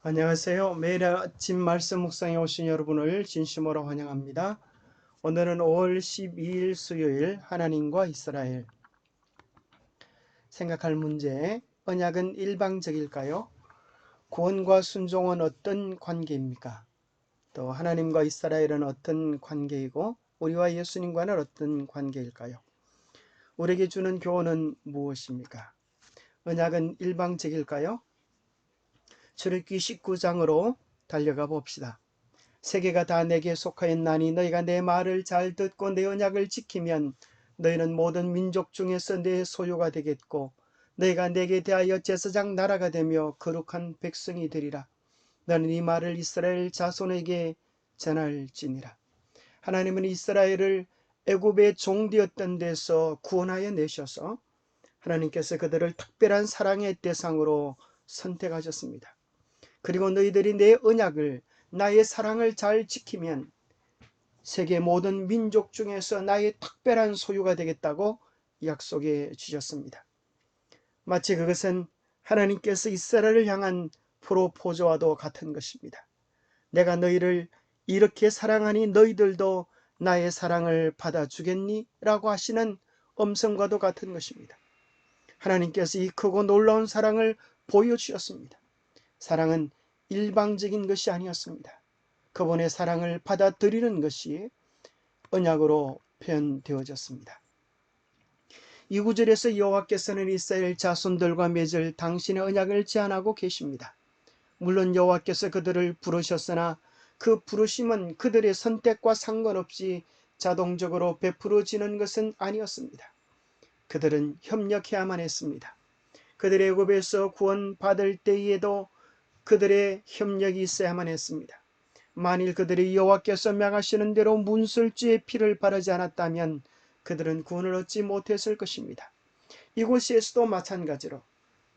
안녕하세요. 매일 아침 말씀 묵상에 오신 여러분을 진심으로 환영합니다. 오늘은 5월 12일 수요일, 하나님과 이스라엘. 생각할 문제: 언약은 일방적일까요? 구원과 순종은 어떤 관계입니까? 또 하나님과 이스라엘은 어떤 관계이고 우리와 예수님과는 어떤 관계일까요? 우리에게 주는 교훈은 무엇입니까? 언약은 일방적일까요? 출애굽기 19장으로 달려가 봅시다. 세계가 다 내게 속하였나니 너희가 내 말을 잘 듣고 내 언약을 지키면 너희는 모든 민족 중에서 내 소유가 되겠고 너희가 내게 대하여 제사장 나라가 되며 거룩한 백성이 되리라. 너는 이 말을 이스라엘 자손에게 전할지니라. 하나님은 이스라엘을 애굽의 종되었던 데서 구원하여 내셔서 하나님께서 그들을 특별한 사랑의 대상으로 선택하셨습니다. 그리고 너희들이 내 언약을, 나의 사랑을 잘 지키면 세계 모든 민족 중에서 나의 특별한 소유가 되겠다고 약속해 주셨습니다. 마치 그것은 하나님께서 이스라엘을 향한 프로포즈와도 같은 것입니다. 내가 너희를 이렇게 사랑하니 너희들도 나의 사랑을 받아주겠니? 라고 하시는 음성과도 같은 것입니다. 하나님께서 이 크고 놀라운 사랑을 보여주셨습니다. 사랑은 일방적인 것이 아니었습니다. 그분의 사랑을 받아들이는 것이 언약으로 표현되어졌습니다. 이 구절에서 여호와께서는 이스라엘 자손들과 맺을 당신의 언약을 제안하고 계십니다. 물론 여호와께서 그들을 부르셨으나 그 부르심은 그들의 선택과 상관없이 자동적으로 베풀어지는 것은 아니었습니다. 그들은 협력해야만 했습니다. 그들의 애굽에서 구원받을 때에도 그들의 협력이 있어야만 했습니다. 만일 그들이 여호와께서 명하시는 대로 문설주의 피를 바르지 않았다면 그들은 구원을 얻지 못했을 것입니다. 이곳에서도 마찬가지로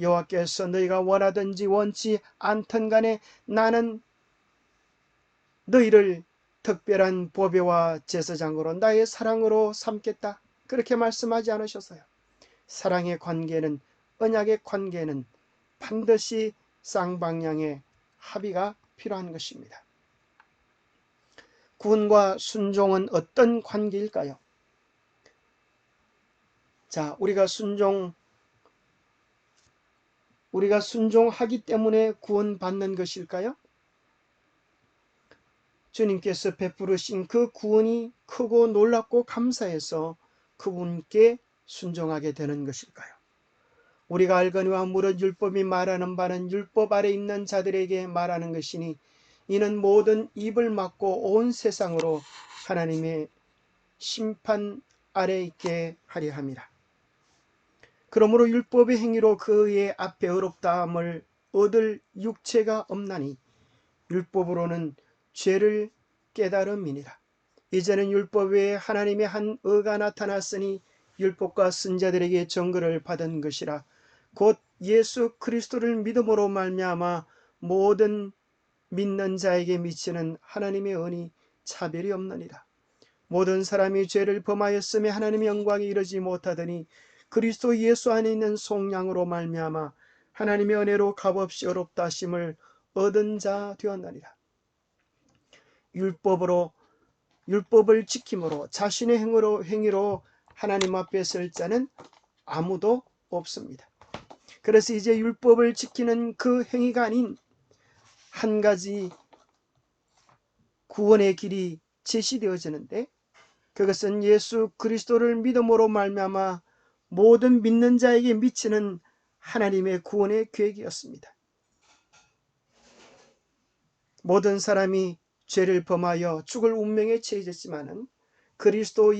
여호와께서 너희가 원하든지 원치 않든 간에 나는 너희를 특별한 보배와 제사장으로 나의 사랑으로 삼겠다, 그렇게 말씀하지 않으셨어요. 사랑의 관계는, 언약의 관계는 반드시 쌍방향의 합의가 필요한 것입니다. 구원과 순종은 어떤 관계일까요? 자, 우리가 순종하기 때문에 구원받는 것일까요? 주님께서 베푸르신 그 구원이 크고 놀랍고 감사해서 그분께 순종하게 되는 것일까요? 우리가 알거니와 무릇 율법이 말하는 바는 율법 아래 있는 자들에게 말하는 것이니 이는 모든 입을 막고 온 세상으로 하나님의 심판 아래 있게 하려 함이라. 그러므로 율법의 행위로 그의 앞에 의롭다함을 얻을 육체가 없나니 율법으로는 죄를 깨달음이니라. 이제는 율법 외에 하나님의 한 의가 나타났으니 율법과 선자들에게 증거를 받은 것이라. 곧 예수 그리스도를 믿음으로 말미암아 모든 믿는 자에게 미치는 하나님의 은이 차별이 없느니라. 모든 사람이 죄를 범하였음에 하나님의 영광이 이르지 못하더니 그리스도 예수 안에 있는 속량으로 말미암아 하나님의 은혜로 값없이 의롭다 하심을 얻은 자 되었느니라. 율법을 지킴으로 자신의 행위로 하나님 앞에 설 자는 아무도 없습니다. 그래서 이제 율법을 지키는 그 행위가 아닌 한 가지 구원의 길이 제시되어지는데, 그것은 예수 그리스도를 믿음으로 말미암아 모든 믿는 자에게 미치는 하나님의 구원의 계획이었습니다. 모든 사람이 죄를 범하여 죽을 운명에 처해졌지만은 그리스도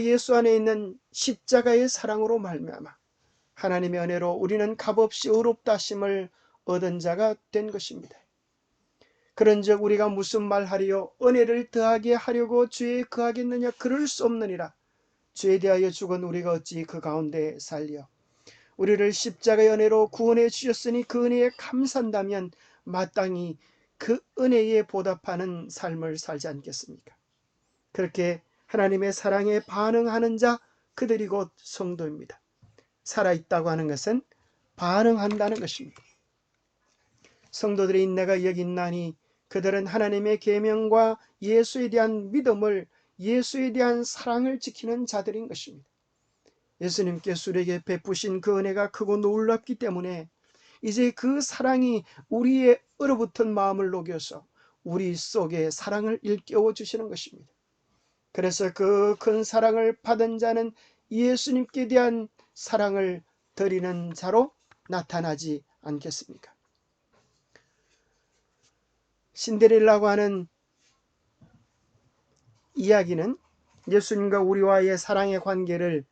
예수 안에 있는 십자가의 사랑으로 말미암아 하나님의 은혜로 우리는 값없이 의롭다 하심을 얻은 자가 된 것입니다. 그런즉 우리가 무슨 말하리요? 은혜를 더하게 하려고 죄에 거하겠느냐? 그럴 수 없느니라. 죄에 대하여 죽은 우리가 어찌 그 가운데 살려? 우리를 십자가의 은혜로 구원해 주셨으니 그 은혜에 감사한다면 마땅히 그 은혜에 보답하는 삶을 살지 않겠습니까? 그렇게 하나님의 사랑에 반응하는 자, 그들이 곧 성도입니다. 살아있다고 하는 것은 반응한다는 것입니다. 성도들의 인내가 여기 있나니 그들은 하나님의 계명과 예수에 대한 믿음을, 예수에 대한 사랑을 지키는 자들인 것입니다. 예수님께서 우리에게 베푸신 그 은혜가 크고 놀랍기 때문에 이제 그 사랑이 우리의 얼어붙은 마음을 녹여서 우리 속에 사랑을 일깨워 주시는 것입니다. 그래서 그 큰 사랑을 받은 자는 예수님께 대한 사랑을 드리는 자로 나타나지 않겠습니까? 신데렐라고 하는 이야기는 예수님과 우리와의 사랑의 관계를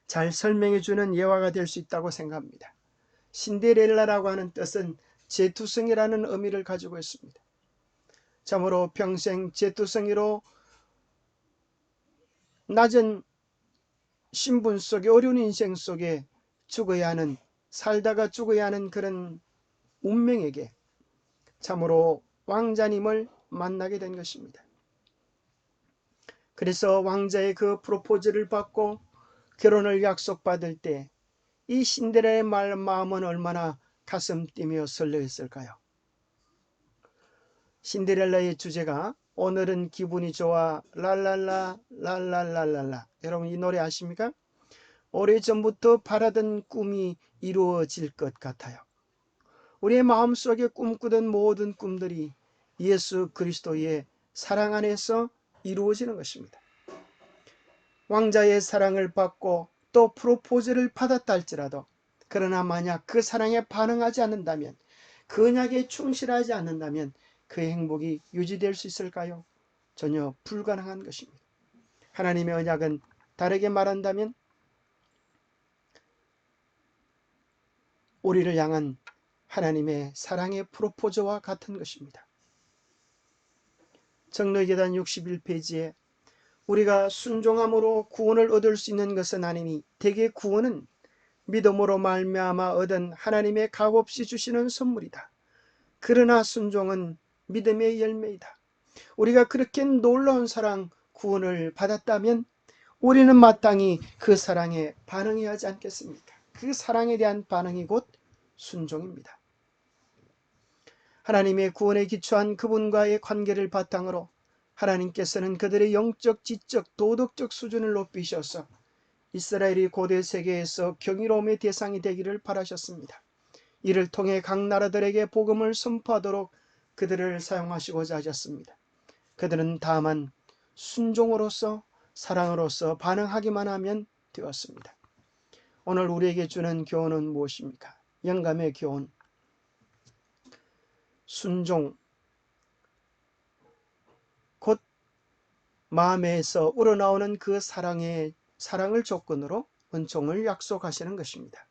잘 설명해 주는 예화가 될 수 있다고 생각합니다. 신데렐라라고 하는 뜻은 재투성이라는 의미를 가지고 있습니다. 참으로 평생 재투성이로 낮은 신분 속에, 어려운 인생 속에 죽어야 하는, 살다가 죽어야 하는 그런 운명에게 참으로 왕자님을 만나게 된 것입니다. 그래서 왕자의 그 프로포즈를 받고 결혼을 약속받을 때 이 신데렐라의 마음은 얼마나 가슴 뛰며 설레었을까요? 신데렐라의 주제가 오늘은 기분이 좋아 랄랄라 랄랄랄랄라. 여러분 이 노래 아십니까? 오래전부터 바라던 꿈이 이루어질 것 같아요. 우리의 마음속에 꿈꾸던 모든 꿈들이 예수 그리스도의 사랑 안에서 이루어지는 것입니다. 왕자의 사랑을 받고 또 프로포즈를 받았다 할지라도, 그러나 만약 그 사랑에 반응하지 않는다면, 그 언약에 충실하지 않는다면 그 행복이 유지될 수 있을까요? 전혀 불가능한 것입니다. 하나님의 언약은 다르게 말한다면 우리를 향한 하나님의 사랑의 프로포즈와 같은 것입니다. 정로계단 61페이지에 우리가 순종함으로 구원을 얻을 수 있는 것은 아니니 대개 구원은 믿음으로 말미암아 얻은 하나님의 값없이 주시는 선물이다. 그러나 순종은 믿음의 열매이다. 우리가 그렇게 놀라운 사랑, 구원을 받았다면 우리는 마땅히 그 사랑에 반응해야 하지 않겠습니까? 그 사랑에 대한 반응이 곧 순종입니다. 하나님의 구원에 기초한 그분과의 관계를 바탕으로 하나님께서는 그들의 영적, 지적, 도덕적 수준을 높이셔서 이스라엘이 고대 세계에서 경이로움의 대상이 되기를 바라셨습니다. 이를 통해 각 나라들에게 복음을 선포하도록 그들을 사용하시고자 하셨습니다. 그들은 다만 순종으로서, 사랑으로서 반응하기만 하면 되었습니다. 오늘 우리에게 주는 교훈은 무엇입니까? 영감의 교훈. 순종, 곧 마음에서 우러나오는 그 사랑을 조건으로 은총을 약속하시는 것입니다.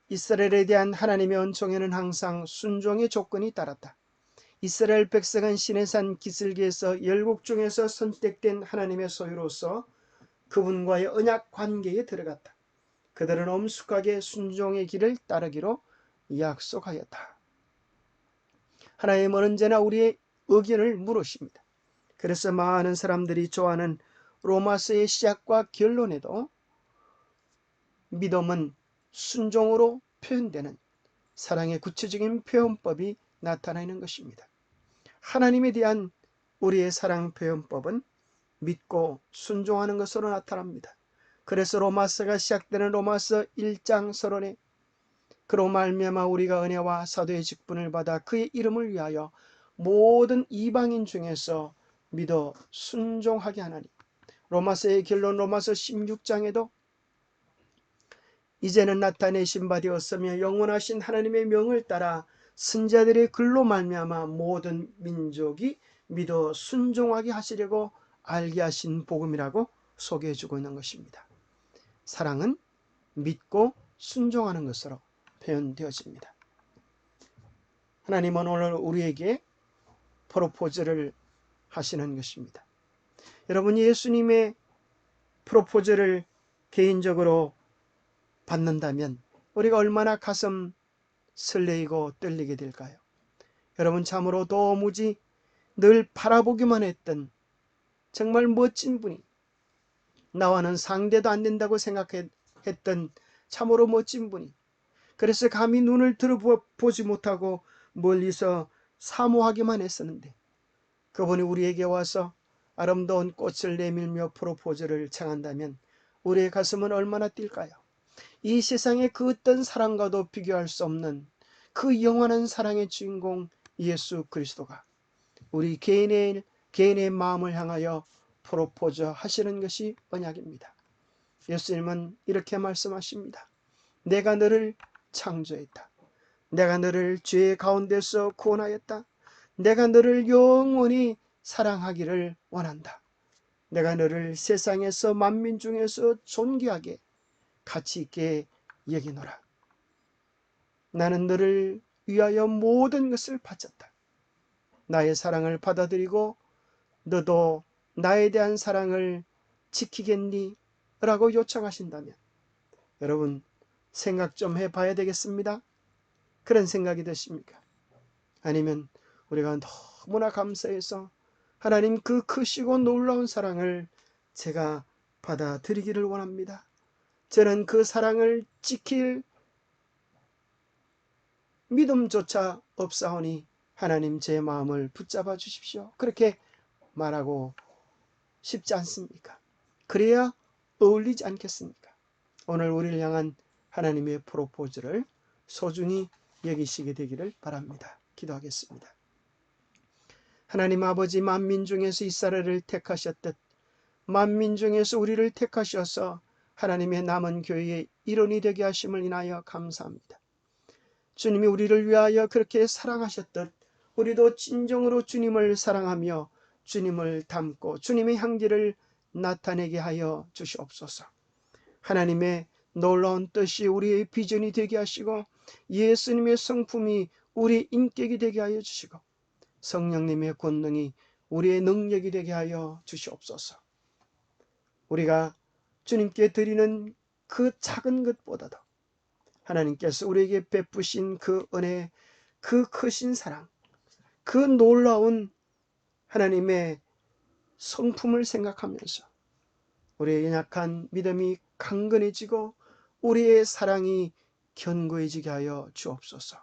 이스라엘에 대한 하나님의 은총에는 항상 순종의 조건이 따랐다. 이스라엘 백성은 시내산 기슭에서 열국 중에서 선택된 하나님의 소유로서 그분과의 언약 관계에 들어갔다. 그들은 엄숙하게 순종의 길을 따르기로 약속하였다. 하나님은 언제나 우리의 의견을 물으십니다. 그래서 많은 사람들이 좋아하는 로마서의 시작과 결론에도 믿음은 순종으로 표현되는 사랑의 구체적인 표현법이 나타나 있는 것입니다. 하나님에 대한 우리의 사랑 표현법은 믿고 순종하는 것으로 나타납니다. 그래서 로마서가 시작되는 로마서 1장 서론에 그로 말미암아 우리가 은혜와 사도의 직분을 받아 그의 이름을 위하여 모든 이방인 중에서 믿어 순종하게 하나니, 로마서의 결론 로마서 16장에도 이제는 나타내신 바 되었으며 영원하신 하나님의 명을 따라 선지자들의 글로 말미암아 모든 민족이 믿어 순종하게 하시려고 알게 하신 복음이라고 소개해주고 있는 것입니다. 사랑은 믿고 순종하는 것으로 표현되어집니다. 하나님은 오늘 우리에게 프로포즈를 하시는 것입니다. 여러분, 예수님의 프로포즈를 개인적으로 받는다면 우리가 얼마나 가슴 설레이고 떨리게 될까요? 여러분, 참으로 도무지 늘 바라보기만 했던 정말 멋진 분이, 나와는 상대도 안 된다고 생각했던 참으로 멋진 분이 그래서 감히 눈을 들어보지 못하고 멀리서 사모하기만 했었는데 그분이 우리에게 와서 아름다운 꽃을 내밀며 프로포즈를 청한다면 우리의 가슴은 얼마나 뛸까요? 이 세상의 그 어떤 사랑과도 비교할 수 없는 그 영원한 사랑의 주인공 예수 그리스도가 우리 개인의 마음을 향하여 프로포즈 하시는 것이 언약입니다. 예수님은 이렇게 말씀하십니다. 내가 너를 창조했다. 내가 너를 죄의 가운데서 구원하였다. 내가 너를 영원히 사랑하기를 원한다. 내가 너를 세상에서 만민 중에서 존귀하게 가치 있게 여기노라. 나는 너를 위하여 모든 것을 바쳤다. 나의 사랑을 받아들이고 너도 나에 대한 사랑을 지키겠니? 라고 요청하신다면 여러분 생각 좀 해봐야 되겠습니다. 그런 생각이 드십니까? 아니면 우리가 너무나 감사해서 하나님 그 크시고 놀라운 사랑을 제가 받아들이기를 원합니다. 저는 그 사랑을 지킬 믿음조차 없사오니 하나님 제 마음을 붙잡아 주십시오. 그렇게 말하고 싶지 않습니까? 그래야 어울리지 않겠습니까? 오늘 우리를 향한 하나님의 프로포즈를 소중히 여기시게 되기를 바랍니다. 기도하겠습니다. 하나님 아버지, 만민 중에서 이스라엘을 택하셨듯 만민 중에서 우리를 택하셔서 하나님의 남은 교회의 일원이 되게 하심을 인하여 감사합니다. 주님이 우리를 위하여 그렇게 사랑하셨듯 우리도 진정으로 주님을 사랑하며 주님을 닮고 주님의 향기를 나타내게 하여 주시옵소서. 하나님의 놀라운 뜻이 우리의 비전이 되게 하시고 예수님의 성품이 우리의 인격이 되게 하여 주시고 성령님의 권능이 우리의 능력이 되게 하여 주시옵소서. 우리가 주님께 드리는 그 작은 것보다도 하나님께서 우리에게 베푸신 그 은혜, 그 크신 사랑, 그 놀라운 하나님의 성품을 생각하면서 우리의 연약한 믿음이 강건해지고 우리의 사랑이 견고해지게 하여 주옵소서.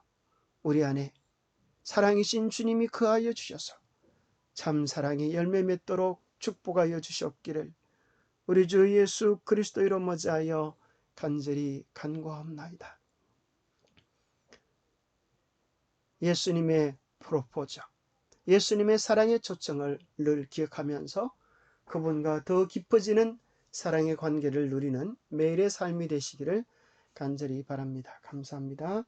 우리 안에 사랑이신 주님이 거하여 주셔서 참 사랑이 열매 맺도록 축복하여 주셨기를 우리 주 예수 그리스도 이름 머지하여 간절히 간구하옵나이다. 예수님의 프로포즈, 예수님의 사랑의 초청을 늘 기억하면서 그분과 더 깊어지는 사랑의 관계를 누리는 매일의 삶이 되시기를 간절히 바랍니다. 감사합니다.